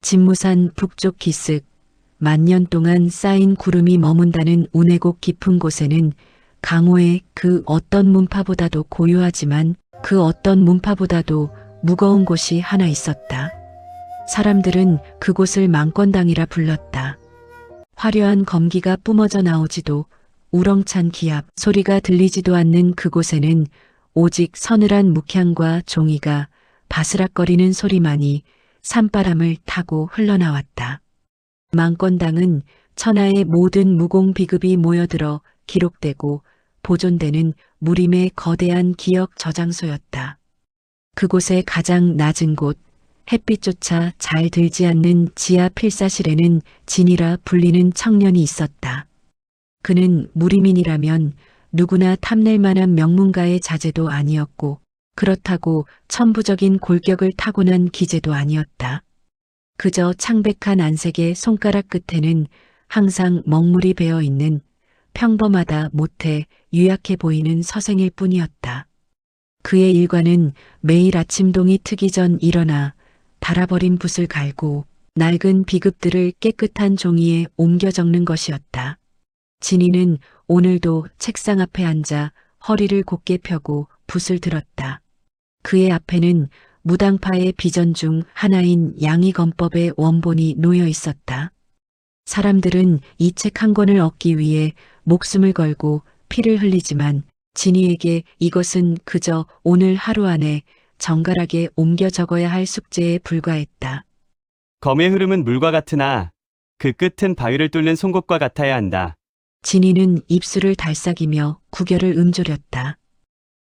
진무산 북쪽 기슭, 만년 동안 쌓인 구름이 머문다는 운해곡 깊은 곳에는 강호의 그 어떤 문파보다도 고요하지만 그 어떤 문파보다도 무거운 곳이 하나 있었다. 사람들은 그곳을 망권당이라 불렀다. 화려한 검기가 뿜어져 나오지도 우렁찬 기압 소리가 들리지도 않는 그곳에는 오직 서늘한 묵향과 종이가 바스락거리는 소리만이 산바람을 타고 흘러나왔다. 망권당은 천하의 모든 무공 비급이 모여들어 기록되고 보존되는 무림의 거대한 기억 저장소였다. 그곳의 가장 낮은 곳, 햇빛조차 잘 들지 않는 지하 필사실에는 진이라 불리는 청년이 있었다. 그는 무림인이라면 누구나 탐낼 만한 명문가의 자제도 아니었고 그렇다고 천부적인 골격을 타고난 기재도 아니었다. 그저 창백한 안색의 손가락 끝에는 항상 먹물이 배어 있는 평범하다 못해 유약해 보이는 서생일 뿐이었다. 그의 일과는 매일 아침동이 트기 전 일어나 닳아버린 붓을 갈고 낡은 비급들을 깨끗한 종이에 옮겨 적는 것이었다. 진이는 오늘도 책상 앞에 앉아 허리를 곧게 펴고 붓을 들었다. 그의 앞에는 무당파의 비전 중 하나인 양의검법의 원본이 놓여 있었다. 사람들은 이 책 한 권을 얻기 위해 목숨을 걸고 피를 흘리지만 진이에게 이것은 그저 오늘 하루 안에 정갈하게 옮겨 적어야 할 숙제에 불과했다. 검의 흐름은 물과 같으나 그 끝은 바위를 뚫는 송곳과 같아야 한다. 진이는 입술을 달싹이며 구결을 음조렸다.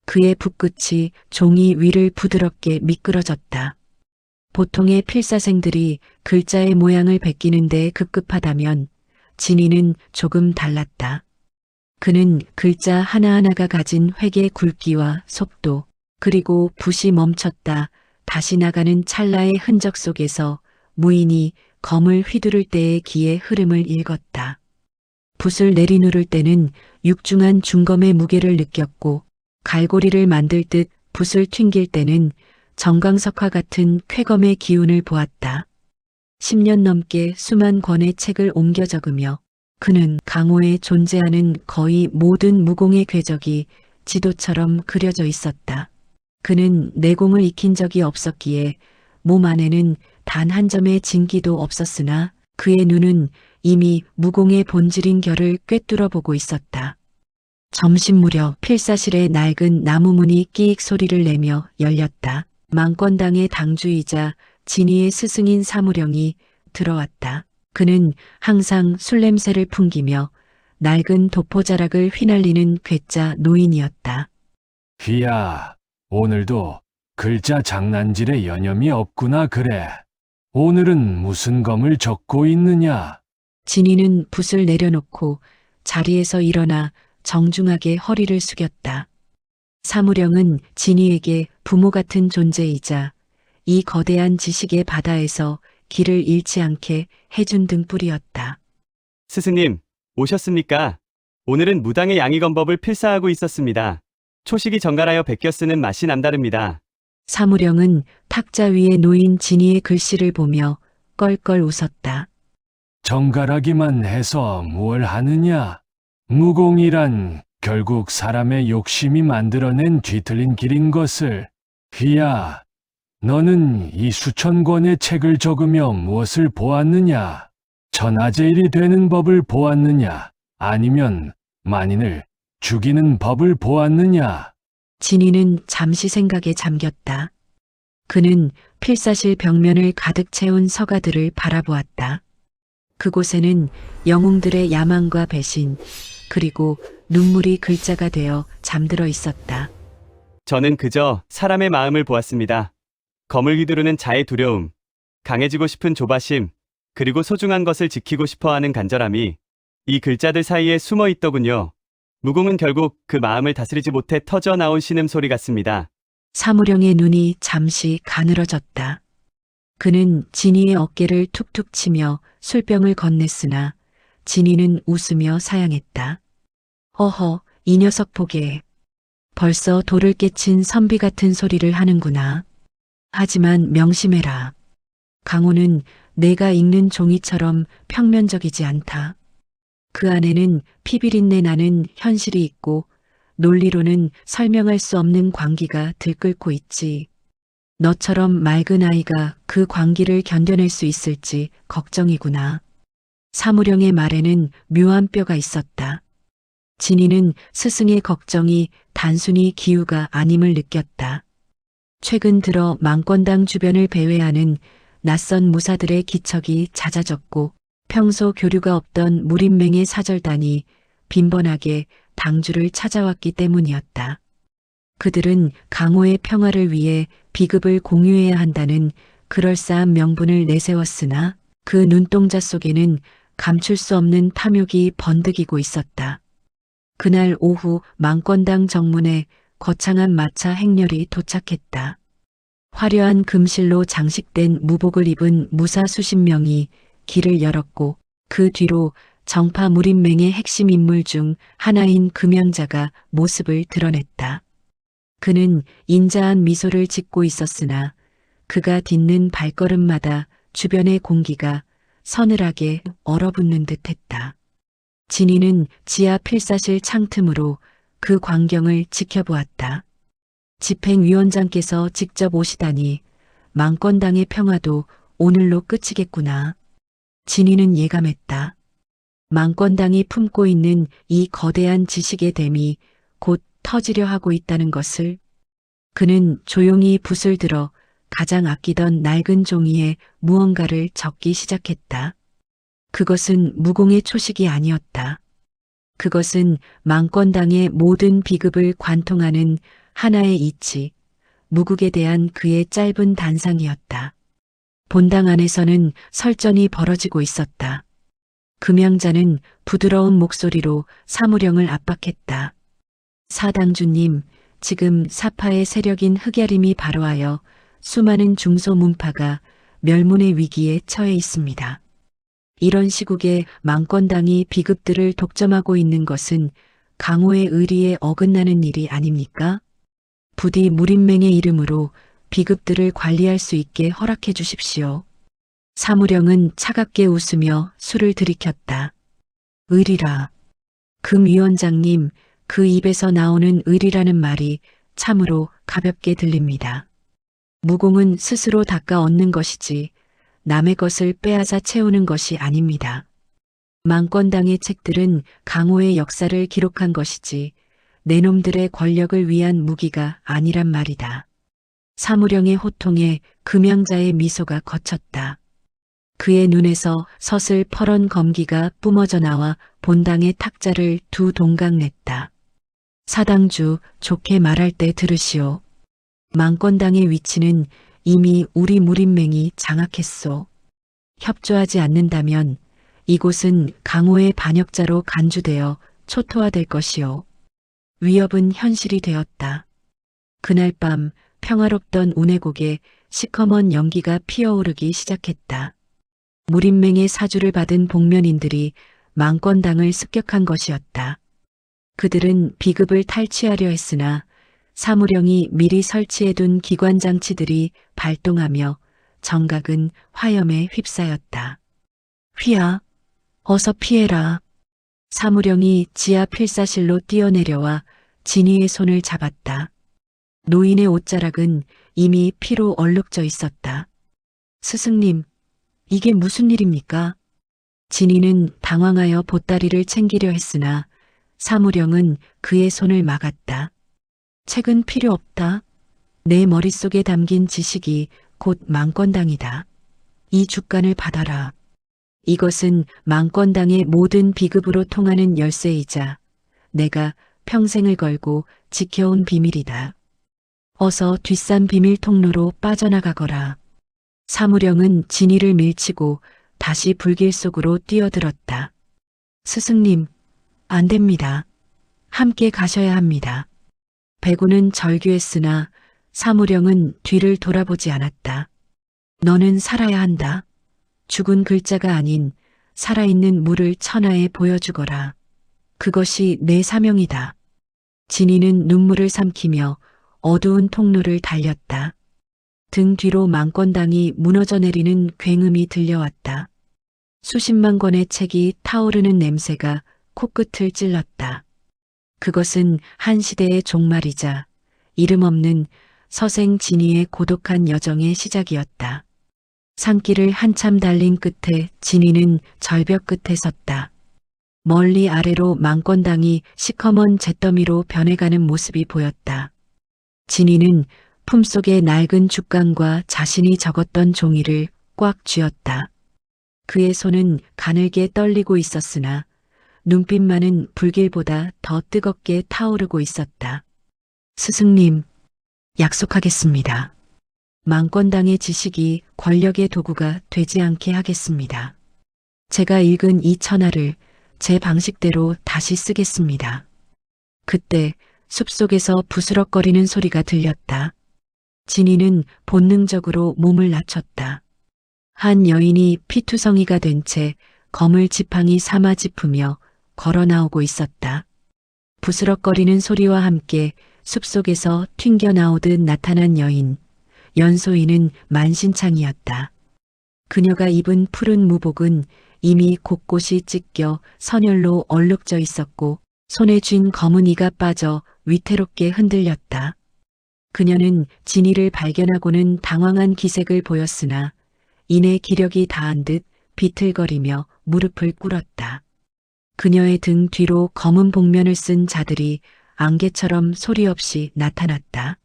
그의 붓끝이 종이 위를 부드럽게 미끄러졌다. 보통의 필사생들이 글자의 모양을 베끼는 데 급급하다면 진이는 조금 달랐다. 그는 글자 하나하나가 가진 획의 굵기와 속도, 그리고 붓이 멈췄다 다시 나가는 찰나의 흔적 속에서 무인이 검을 휘두를 때의 기의 흐름을 읽었다. 붓을 내리누를 때는 육중한 중검의 무게를 느꼈고 갈고리를 만들 듯 붓을 튕길 때는 정광석화 같은 쾌검의 기운을 보았다. 10년 넘게 수만 권의 책을 옮겨 적으며 그는 강호에 존재하는 거의 모든 무공의 궤적이 지도처럼 그려져 있었다. 그는 내공을 익힌 적이 없었기에 몸 안에는 단 한 점의 진기도 없었으나 그의 눈은 이미 무공의 본질인 결을 꿰뚫어 보고 있었다. 점심 무렵 필사실의 낡은 나무 문이 끼익 소리를 내며 열렸다. 망권당의 당주이자 진이의 스승인 사무령이 들어왔다. 그는 항상 술 냄새를 풍기며 낡은 도포자락을 휘날리는 괴짜 노인이었다. 휘야, 오늘도 글자 장난질에 여념이 없구나 그래. 오늘은 무슨 검을 적고 있느냐? 진이는 붓을 내려놓고 자리에서 일어나 정중하게 허리를 숙였다. 사무령은 진이에게 부모 같은 존재이자 이 거대한 지식의 바다에서 길을 잃지 않게 해준 등불이었다. 스승님, 오셨습니까? 오늘은 무당의 양의검법을 필사하고 있었습니다. 초식이 정갈하여 베껴 쓰는 맛이 남다릅니다. 사무령은 탁자 위에 놓인 진이의 글씨를 보며 껄껄 웃었다. 정갈하기만 해서 뭘 하느냐? 무공이란 결국 사람의 욕심이 만들어낸 뒤틀린 길인 것을. 휘야, 너는 이 수천 권의 책을 적으며 무엇을 보았느냐? 천하제일이 되는 법을 보았느냐? 아니면 만인을 죽이는 법을 보았느냐? 진이는 잠시 생각에 잠겼다. 그는 필사실 벽면을 가득 채운 서가들을 바라보았다. 그곳에는 영웅들의 야망과 배신, 그리고 눈물이 글자가 되어 잠들어 있었다. 저는 그저 사람의 마음을 보았습니다. 검을 휘두르는 자의 두려움, 강해지고 싶은 조바심, 그리고 소중한 것을 지키고 싶어하는 간절함이 이 글자들 사이에 숨어 있더군요. 무공은 결국 그 마음을 다스리지 못해 터져 나온 신음소리 같습니다. 사무령의 눈이 잠시 가늘어졌다. 그는 진이의 어깨를 툭툭 치며 술병을 건넸으나 진이는 웃으며 사양했다. 어허, 이 녀석 보게. 벌써 돌을 깨친 선비 같은 소리를 하는구나. 하지만 명심해라. 강호는 내가 읽는 종이처럼 평면적이지 않다. 그 안에는 피비린내 나는 현실이 있고 논리로는 설명할 수 없는 광기가 들끓고 있지. 너처럼 맑은 아이가 그 광기를 견뎌낼 수 있을지 걱정이구나. 사무령의 말에는 묘한 뼈가 있었다. 진이는 스승의 걱정이 단순히 기우가 아님을 느꼈다. 최근 들어 망권당 주변을 배회하는 낯선 무사들의 기척이 잦아졌고 평소 교류가 없던 무림맹의 사절단이 빈번하게 당주를 찾아왔기 때문이었다. 그들은 강호의 평화를 위해 비급을 공유해야 한다는 그럴싸한 명분을 내세웠으나 그 눈동자 속에는 감출 수 없는 탐욕이 번득이고 있었다. 그날 오후 망권당 정문에 거창한 마차 행렬이 도착했다. 화려한 금실로 장식된 무복을 입은 무사 수십 명이 길을 열었고 그 뒤로 정파 무림맹의 핵심 인물 중 하나인 금양자가 모습을 드러냈다. 그는 인자한 미소를 짓고 있었으나 그가 딛는 발걸음마다 주변의 공기가 서늘하게 얼어붙는 듯했다. 진이는 지하 필사실 창틈으로 그 광경을 지켜보았다. 집행위원장께서 직접 오시다니 망권당의 평화도 오늘로 끝이겠구나. 진이는 예감했다. 망권당이 품고 있는 이 거대한 지식의 댐이 곧 터지려 하고 있다는 것을. 그는 조용히 붓을 들어 가장 아끼던 낡은 종이에 무언가를 적기 시작했다. 그것은 무공의 초식이 아니었다. 그것은 망권당의 모든 비급을 관통하는 하나의 이치, 무국에 대한 그의 짧은 단상이었다. 본당 안에서는 설전이 벌어지고 있었다. 금양자는 부드러운 목소리로 사무령을 압박했다. 사당주님, 지금 사파의 세력인 흑야림이 발호하여 수많은 중소문파가 멸문의 위기에 처해 있습니다. 이런 시국에 망권당이 비급들을 독점하고 있는 것은 강호의 의리에 어긋나는 일이 아닙니까? 부디 무림맹의 이름으로 비급들을 관리할 수 있게 허락해 주십시오. 사무령은 차갑게 웃으며 술을 들이켰다. 의리라. 금위원장님, 그 입에서 나오는 의리라는 말이 참으로 가볍게 들립니다. 무공은 스스로 닦아 얻는 것이지 남의 것을 빼앗아 채우는 것이 아닙니다. 망권당의 책들은 강호의 역사를 기록한 것이지 내 놈들의 권력을 위한 무기가 아니란 말이다. 사무령의 호통에 금양자의 미소가 거쳤다. 그의 눈에서 서슬 퍼런 검기가 뿜어져 나와 본당의 탁자를 두 동강 냈다. 사당주, 좋게 말할 때 들으시오. 망권당의 위치는 이미 우리 무림맹이 장악했소. 협조하지 않는다면 이곳은 강호의 반역자로 간주되어 초토화될 것이오. 위협은 현실이 되었다. 그날 밤 평화롭던 운해곡에 시커먼 연기가 피어오르기 시작했다. 무림맹의 사주를 받은 복면인들이 망권당을 습격한 것이었다. 그들은 비급을 탈취하려 했으나 사무령이 미리 설치해둔 기관장치들이 발동하며 정각은 화염에 휩싸였다. 휘하, 어서 피해라. 사무령이 지하 필사실로 뛰어내려와 진이의 손을 잡았다. 노인의 옷자락은 이미 피로 얼룩져 있었다. 스승님, 이게 무슨 일입니까? 진이는 당황하여 보따리를 챙기려 했으나 사무령은 그의 손을 막았다. 책은 필요 없다. 내 머릿속에 담긴 지식이 곧 망권당이다. 이 주간을 받아라. 이것은 망권당의 모든 비급으로 통하는 열쇠이자 내가 평생을 걸고 지켜온 비밀이다. 어서 뒷산 비밀 통로로 빠져나가거라. 사무령은 진이를 밀치고 다시 불길 속으로 뛰어들었다. 스승님, 안 됩니다. 함께 가셔야 합니다. 배구는 절규했으나 사무령은 뒤를 돌아보지 않았다. 너는 살아야 한다. 죽은 글자가 아닌 살아있는 물을 천하에 보여주거라. 그것이 내 사명이다. 진이는 눈물을 삼키며 어두운 통로를 달렸다. 등 뒤로 망건당이 무너져 내리는 굉음이 들려왔다. 수십만 권의 책이 타오르는 냄새가 코끝을 찔렀다. 그것은 한 시대의 종말이자 이름 없는 서생 진이의 고독한 여정의 시작이었다. 산길을 한참 달린 끝에 진이는 절벽 끝에 섰다. 멀리 아래로 망건당이 시커먼 잿더미로 변해가는 모습이 보였다. 진이는 품속의 낡은 죽간과 자신이 적었던 종이를 꽉 쥐었다. 그의 손은 가늘게 떨리고 있었으나 눈빛만은 불길보다 더 뜨겁게 타오르고 있었다. 스승님, 약속하겠습니다. 망건당의 지식이 권력의 도구가 되지 않게 하겠습니다. 제가 읽은 이 천하를 제 방식대로 다시 쓰겠습니다. 그때 숲속에서 부스럭거리는 소리가 들렸다. 진이는 본능적으로 몸을 낮췄다. 한 여인이 피투성이가 된 채 검을 지팡이 삼아 짚으며 걸어 나오고 있었다. 부스럭거리는 소리와 함께 숲속에서 튕겨나오듯 나타난 여인, 연소인은 만신창이었다. 그녀가 입은 푸른 무복은 이미 곳곳이 찢겨 선열로 얼룩져 있었고 손에 쥔 검은 이가 빠져 위태롭게 흔들렸다. 그녀는 진이를 발견하고는 당황한 기색을 보였으나 이내 기력이 다한 듯 비틀거리며 무릎을 꿇었다. 그녀의 등 뒤로 검은 복면을 쓴 자들이 안개처럼 소리 없이 나타났다.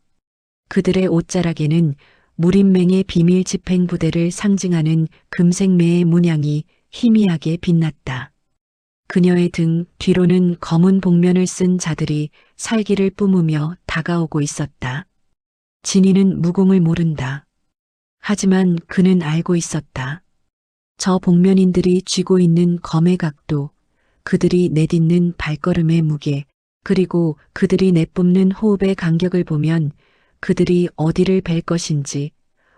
그들의 옷자락에는 무림맹의 비밀 집행 부대를 상징하는 금색매의 문양이 희미하게 빛났다. 그녀의 등 뒤로는 검은 복면을 쓴 자들이 살기를 뿜으며 다가오고 있었다. 진이는 무공을 모른다. 하지만 그는 알고 있었다. 저 복면인들이 쥐고 있는 검의 각도, 그들이 내딛는 발걸음의 무게, 그리고 그들이 내뿜는 호흡의 간격을 보면 그들이 어디를 뵐 것인지,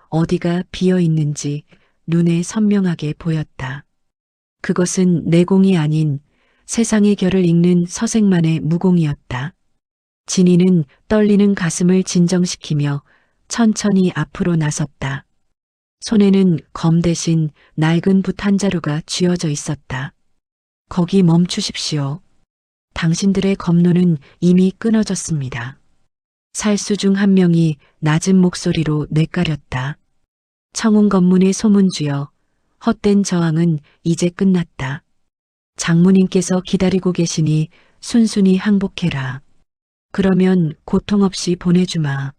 어디가 비어 있는지 눈에 선명하게 보였다. 그것은 내공이 아닌 세상의 결을 읽는 서생만의 무공이었다. 진이는 떨리는 가슴을 진정시키며 천천히 앞으로 나섰다. 손에는 검 대신 낡은 붓 한 자루가 쥐어져 있었다. 거기 멈추십시오. 당신들의 검노는 이미 끊어졌습니다. 살수 중 한 명이 낮은 목소리로 뇌까렸다. 청운 검문의 소문주여, 헛된 저항은 이제 끝났다. 장모님께서 기다리고 계시니 순순히 항복해라. 그러면 고통 없이 보내주마.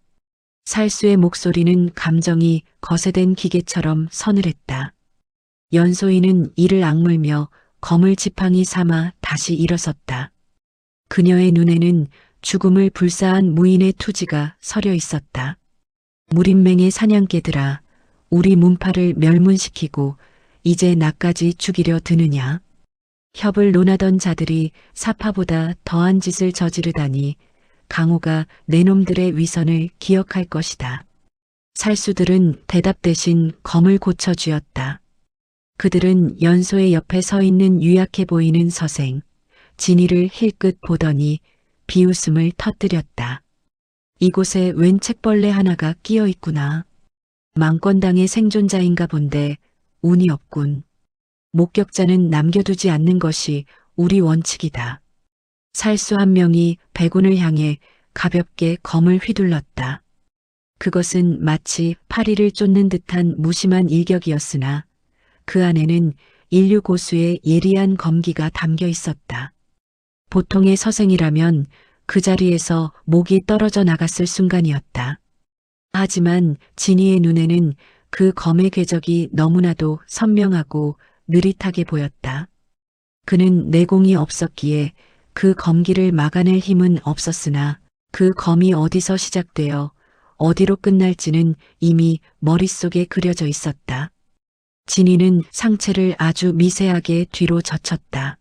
살수의 목소리는 감정이 거세된 기계처럼 서늘했다. 연소인은 이를 악물며 검을 지팡이 삼아 다시 일어섰다. 그녀의 눈에는 죽음을 불사한 무인의 투지가 서려 있었다. 무림맹의 사냥개들아, 우리 문파를 멸문시키고 이제 나까지 죽이려 드느냐. 협을 논하던 자들이 사파보다 더한 짓을 저지르다니 강호가 내놈들의 위선을 기억할 것이다. 살수들은 대답 대신 검을 고쳐 쥐었다. 그들은 연소의 옆에 서 있는 유약해 보이는 서생, 진이를 힐끗 보더니 비웃음을 터뜨렸다. 이곳에 웬 책벌레 하나가 끼어 있구나. 망건당의 생존자인가 본데 운이 없군. 목격자는 남겨두지 않는 것이 우리 원칙이다. 살수 한 명이 백운을 향해 가볍게 검을 휘둘렀다. 그것은 마치 파리를 쫓는 듯한 무심한 일격이었으나 그 안에는 인류 고수의 예리한 검기가 담겨 있었다. 보통의 서생이라면 그 자리에서 목이 떨어져 나갔을 순간이었다. 하지만 진이의 눈에는 그 검의 궤적이 너무나도 선명하고 느릿하게 보였다. 그는 내공이 없었기에 그 검기를 막아낼 힘은 없었으나 그 검이 어디서 시작되어 어디로 끝날지는 이미 머릿속에 그려져 있었다. 진이는 상체를 아주 미세하게 뒤로 젖혔다.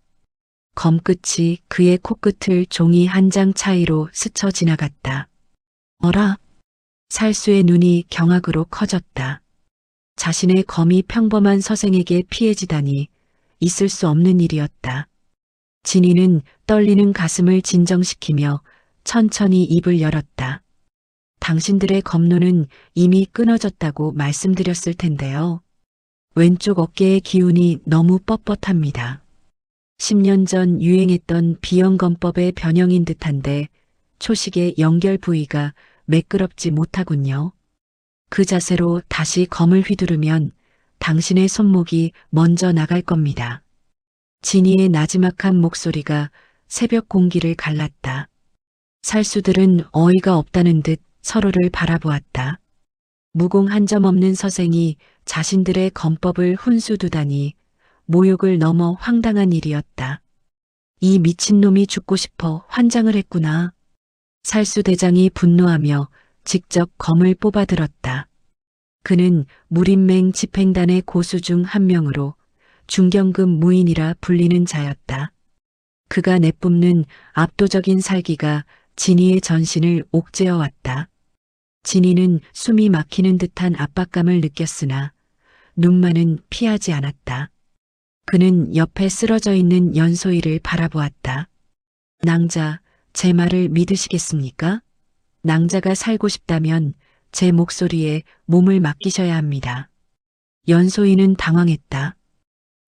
검끝이 그의 코끝을 종이 한 장 차이로 스쳐 지나갔다. 어라? 살수의 눈이 경악으로 커졌다. 자신의 검이 평범한 서생에게 피해지다니 있을 수 없는 일이었다. 진이는 떨리는 가슴을 진정시키며 천천히 입을 열었다. 당신들의 검노는 이미 끊어졌다고 말씀드렸을 텐데요. 왼쪽 어깨의 기운이 너무 뻣뻣합니다. 10년 전 유행했던 비영검법의 변형인 듯한데 초식의 연결 부위가 매끄럽지 못하군요. 그 자세로 다시 검을 휘두르면 당신의 손목이 먼저 나갈 겁니다. 진이의 나지막한 목소리가 새벽 공기를 갈랐다. 살수들은 어이가 없다는 듯 서로를 바라보았다. 무공 한 점 없는 서생이 자신들의 검법을 훈수두다니 모욕을 넘어 황당한 일이었다. 이 미친놈이 죽고 싶어 환장을 했구나. 살수대장이 분노하며 직접 검을 뽑아들었다. 그는 무림맹 집행단의 고수 중 한 명으로 중경급 무인이라 불리는 자였다. 그가 내뿜는 압도적인 살기가 진이의 전신을 옥죄어 왔다. 진이는 숨이 막히는 듯한 압박감을 느꼈으나 눈만은 피하지 않았다. 그는 옆에 쓰러져 있는 연소희를 바라보았다. 낭자, 제 말을 믿으시겠습니까? 낭자가 살고 싶다면 제 목소리에 몸을 맡기셔야 합니다. 연소희는 당황했다.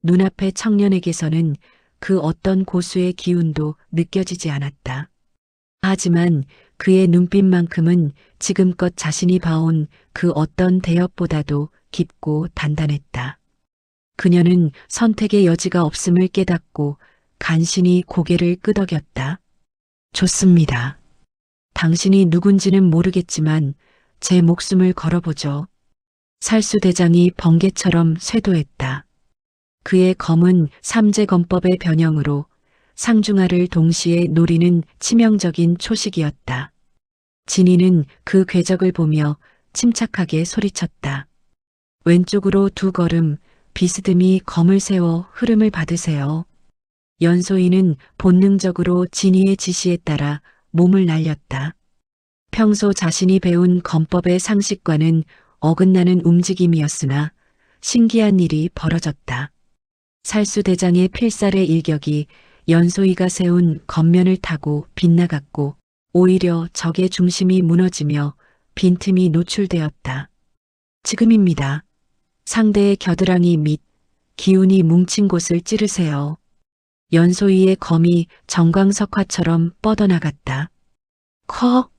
눈앞의 청년에게서는 그 어떤 고수의 기운도 느껴지지 않았다. 하지만 그의 눈빛만큼은 지금껏 자신이 봐온 그 어떤 대업보다도 깊고 단단했다. 그녀는 선택의 여지가 없음을 깨닫고 간신히 고개를 끄덕였다. 좋습니다. 당신이 누군지는 모르겠지만 제 목숨을 걸어보죠. 살수대장이 번개처럼 쇄도했다. 그의 검은 삼재검법의 변형으로 상중하를 동시에 노리는 치명적인 초식이었다. 진이는 그 궤적을 보며 침착하게 소리쳤다. 왼쪽으로 2걸음 비스듬히 검을 세워 흐름을 받으세요. 연소희는 본능적으로 진이의 지시에 따라 몸을 날렸다. 평소 자신이 배운 검법의 상식과는 어긋나는 움직임이었으나 신기한 일이 벌어졌다. 살수대장의 필살의 일격이 연소희가 세운 겉면을 타고 빗나갔고 오히려 적의 중심이 무너지며 빈틈이 노출되었다. 지금입니다. 상대의 겨드랑이 및 기운이 뭉친 곳을 찌르세요. 연소희의 검이 정광석화처럼 뻗어나갔다. 커!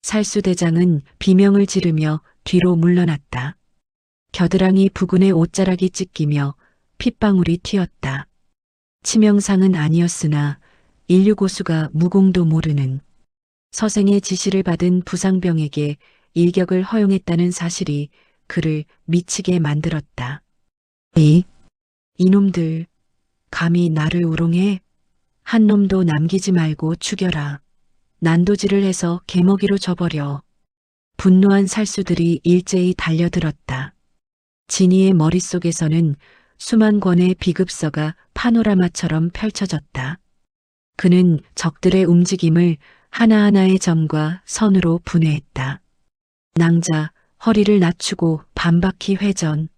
살수대장은 비명을 지르며 뒤로 물러났다. 겨드랑이 부근의 옷자락이 찢기며 핏방울이 튀었다. 치명상은 아니었으나 인류고수가 무공도 모르는 서생의 지시를 받은 부상병에게 일격을 허용했다는 사실이 그를 미치게 만들었다. 이놈들, 감히 나를 우롱해? 한 놈도 남기지 말고 죽여라. 난도질을 해서 개먹이로 줘버려. 분노한 살수들이 일제히 달려들었다. 진이의 머릿속에서는 수만 권의 비급서가 파노라마처럼 펼쳐졌다. 그는 적들의 움직임을 하나하나의 점과 선으로 분해했다. 낭자, 허리를 낮추고 반바퀴 회전.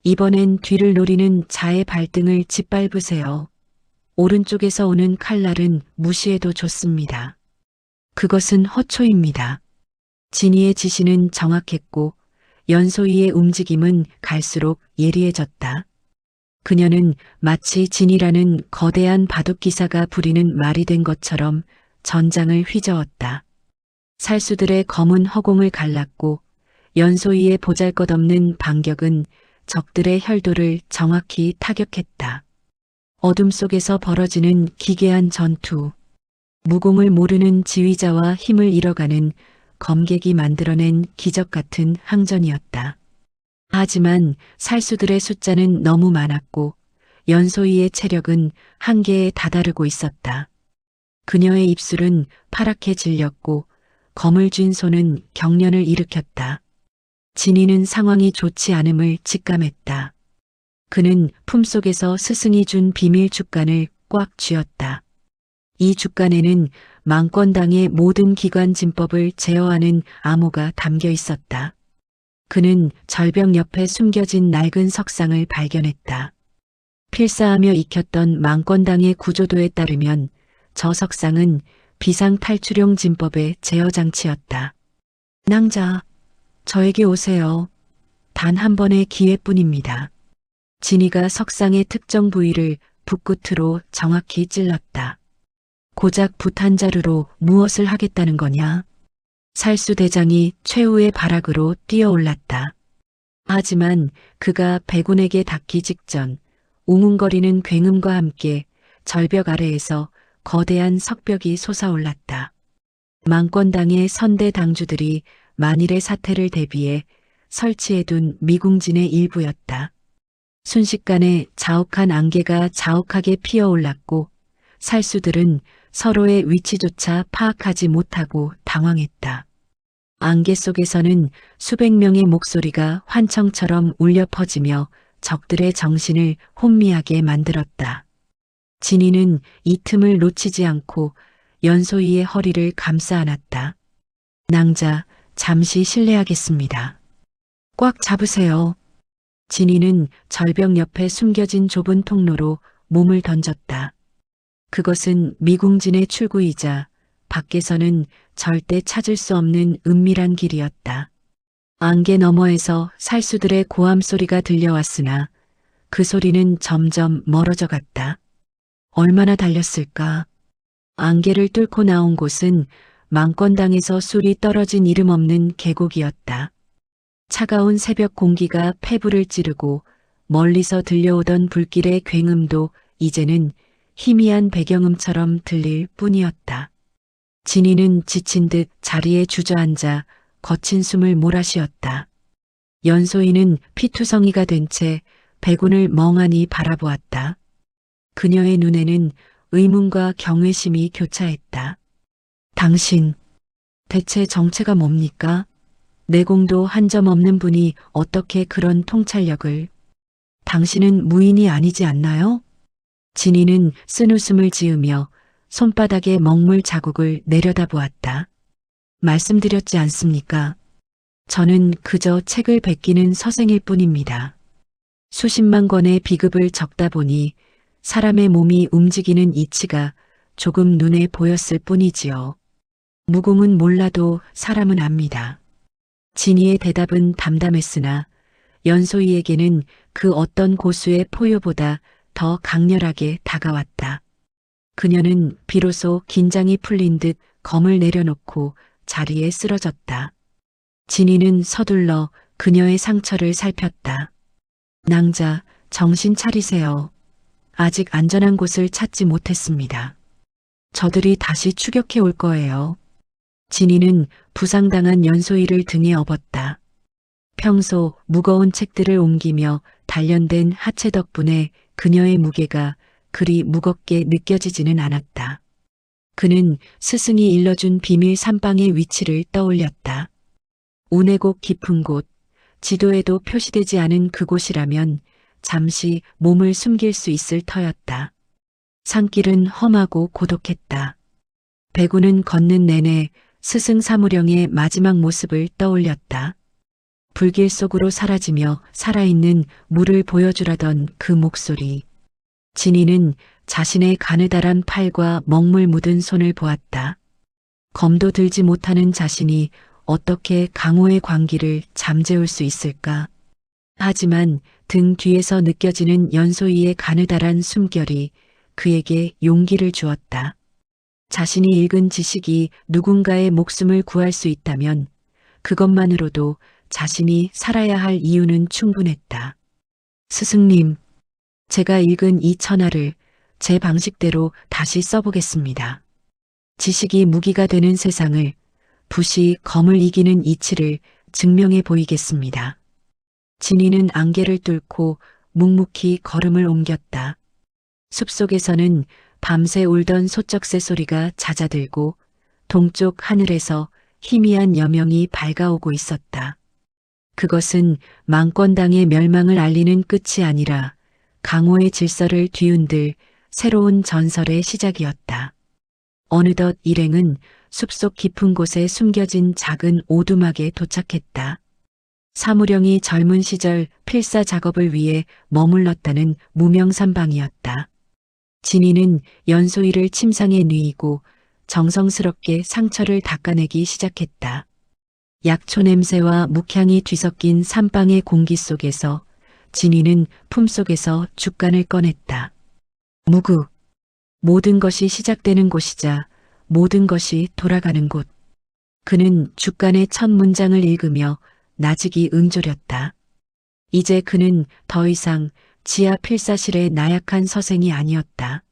이번엔 뒤를 노리는 자의 발등을 짓밟으세요. 오른쪽에서 오는 칼날은 무시해도 좋습니다. 그것은 허초입니다. 진이의 지시는 정확했고 연소희의 움직임은 갈수록 예리해졌다. 그녀는 마치 진이라는 거대한 바둑기사가 부리는 말이 된 것처럼 전장을 휘저었다. 살수들의 검은 허공을 갈랐고 연소희의 보잘것없는 반격은 적들의 혈도를 정확히 타격했다. 어둠 속에서 벌어지는 기괴한 전투. 무공을 모르는 지휘자와 힘을 잃어가는 검객이 만들어낸 기적 같은 항전이었다. 하지만 살수들의 숫자는 너무 많았고 연소희의 체력은 한계에 다다르고 있었다. 그녀의 입술은 파랗게 질렸고 검을 쥔 손은 경련을 일으켰다. 진이는 상황이 좋지 않음을 직감했다. 그는 품속에서 스승이 준 비밀 죽간을 꽉 쥐었다. 이 죽간에는 망권당의 모든 기관 진법을 제어하는 암호가 담겨 있었다. 그는 절벽 옆에 숨겨진 낡은 석상을 발견했다. 필사하며 익혔던 망권당의 구조도에 따르면 저 석상은 비상탈출용 진법의 제어장치였다. 낭자, 저에게 오세요. 단 한 번의 기회뿐입니다. 진이가 석상의 특정 부위를 붓끝으로 정확히 찔렀다. 고작 붓 한 자루로 무엇을 하겠다는 거냐? 살수대장이 최후의 발악으로 뛰어올랐다. 하지만 그가 백운에게 닿기 직전 웅웅거리는 굉음과 함께 절벽 아래에서 거대한 석벽이 솟아올랐다. 망권당의 선대 당주들이 만일의 사태를 대비해 설치해둔 미궁진의 일부였다. 순식간에 자욱한 안개가 자욱하게 피어올랐고 살수들은 서로의 위치조차 파악하지 못하고 당황했다. 안개 속에서는 수백 명의 목소리가 환청처럼 울려 퍼지며 적들의 정신을 혼미하게 만들었다. 진이는 이 틈을 놓치지 않고 연소희의 허리를 감싸 안았다. 낭자, 잠시 실례하겠습니다. 꽉 잡으세요. 진이는 절벽 옆에 숨겨진 좁은 통로로 몸을 던졌다. 그것은 미궁진의 출구이자 밖에서는 절대 찾을 수 없는 은밀한 길이었다. 안개 너머에서 살수들의 고함 소리가 들려왔으나 그 소리는 점점 멀어져 갔다. 얼마나 달렸을까? 안개를 뚫고 나온 곳은 망권당에서 술이 떨어진 이름 없는 계곡이었다. 차가운 새벽 공기가 폐부를 찌르고 멀리서 들려오던 불길의 굉음도 이제는 희미한 배경음처럼 들릴 뿐이었다. 진이는 지친 듯 자리에 주저앉아 거친 숨을 몰아쉬었다. 연소희는 피투성이가 된 채 백운을 멍하니 바라보았다. 그녀의 눈에는 의문과 경외심이 교차했다. 당신, 대체 정체가 뭡니까? 내공도 한 점 없는 분이 어떻게 그런 통찰력을... 당신은 무인이 아니지 않나요? 진이는 쓴웃음을 지으며 손바닥에 먹물 자국을 내려다보았다. 말씀드렸지 않습니까? 저는 그저 책을 베끼는 서생일 뿐입니다. 수십만 권의 비급을 적다 보니 사람의 몸이 움직이는 이치가 조금 눈에 보였을 뿐이지요. 무공은 몰라도 사람은 압니다. 진이의 대답은 담담했으나 연소희에게는 그 어떤 고수의 포효보다 더 강렬하게 다가왔다. 그녀는 비로소 긴장이 풀린 듯 검을 내려놓고 자리에 쓰러졌다. 진이는 서둘러 그녀의 상처를 살폈다. 낭자, 정신 차리세요. 아직 안전한 곳을 찾지 못했습니다. 저들이 다시 추격해 올 거예요. 진이는 부상당한 연소희를 등에 업었다. 평소 무거운 책들을 옮기며 단련된 하체 덕분에 그녀의 무게가 그리 무겁게 느껴지지는 않았다. 그는 스승이 일러준 비밀 산방의 위치를 떠올렸다. 운해곡 깊은 곳, 지도에도 표시되지 않은 그곳이라면 잠시 몸을 숨길 수 있을 터였다. 산길은 험하고 고독했다. 백운은 걷는 내내 스승 사무령의 마지막 모습을 떠올렸다. 불길 속으로 사라지며 살아있는 물을 보여주라던 그 목소리. 진이는 자신의 가느다란 팔과 먹물 묻은 손을 보았다. 검도 들지 못하는 자신이 어떻게 강호의 광기를 잠재울 수 있을까? 하지만 등 뒤에서 느껴지는 연소희의 가느다란 숨결이 그에게 용기를 주었다. 자신이 읽은 지식이 누군가의 목숨을 구할 수 있다면 그것만으로도 자신이 살아야 할 이유는 충분했다. 스승님, 제가 읽은 이 천하를 제 방식대로 다시 써보겠습니다. 지식이 무기가 되는 세상을, 붓이 검을 이기는 이치를 증명해 보이겠습니다. 진이는 안개를 뚫고 묵묵히 걸음을 옮겼다. 숲속에서는 밤새 울던 소쩍새 소리가 잦아들고 동쪽 하늘에서 희미한 여명이 밝아오고 있었다. 그것은 망권당의 멸망을 알리는 끝이 아니라 강호의 질서를 뒤흔들 새로운 전설의 시작이었다. 어느덧 일행은 숲속 깊은 곳에 숨겨진 작은 오두막에 도착했다. 사무령이 젊은 시절 필사 작업을 위해 머물렀다는 무명산방이었다. 진이는 연소희를 침상에 누이고 정성스럽게 상처를 닦아내기 시작했다. 약초 냄새와 묵향이 뒤섞인 산방의 공기 속에서 진이는 품속에서 죽간을 꺼냈다. 무구. 모든 것이 시작되는 곳이자 모든 것이 돌아가는 곳. 그는 죽간의 첫 문장을 읽으며 나직이 응조렸다. 이제 그는 더 이상 지하 필사실의 나약한 서생이 아니었다.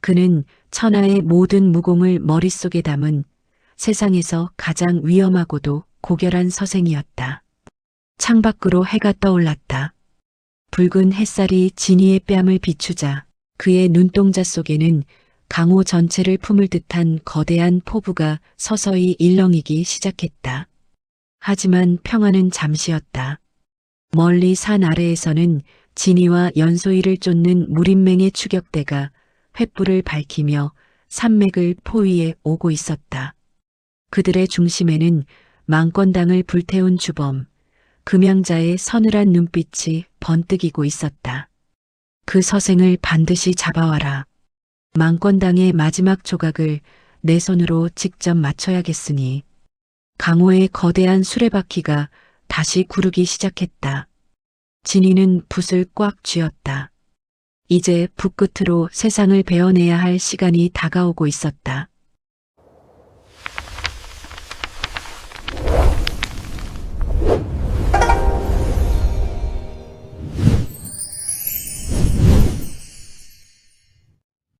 그는 천하의 모든 무공을 머릿속에 담은 세상에서 가장 위험하고도 고결한 서생이었다. 창밖으로 해가 떠올랐다. 붉은 햇살이 진이의 뺨을 비추자 그의 눈동자 속에는 강호 전체를 품을 듯한 거대한 포부가 서서히 일렁이기 시작했다. 하지만 평화는 잠시였다. 멀리 산 아래에서는 진이와 연소이를 쫓는 무림맹의 추격대가 횃불을 밝히며 산맥을 포위해 오고 있었다. 그들의 중심에는 망권당을 불태운 주범, 금양자의 서늘한 눈빛이 번뜩이고 있었다. 그 서생을 반드시 잡아와라. 망권당의 마지막 조각을 내 손으로 직접 맞춰야겠으니. 강호의 거대한 수레바퀴가 다시 구르기 시작했다. 진이는 붓을 꽉 쥐었다. 이제 붓끝으로 세상을 베어내야 할 시간이 다가오고 있었다.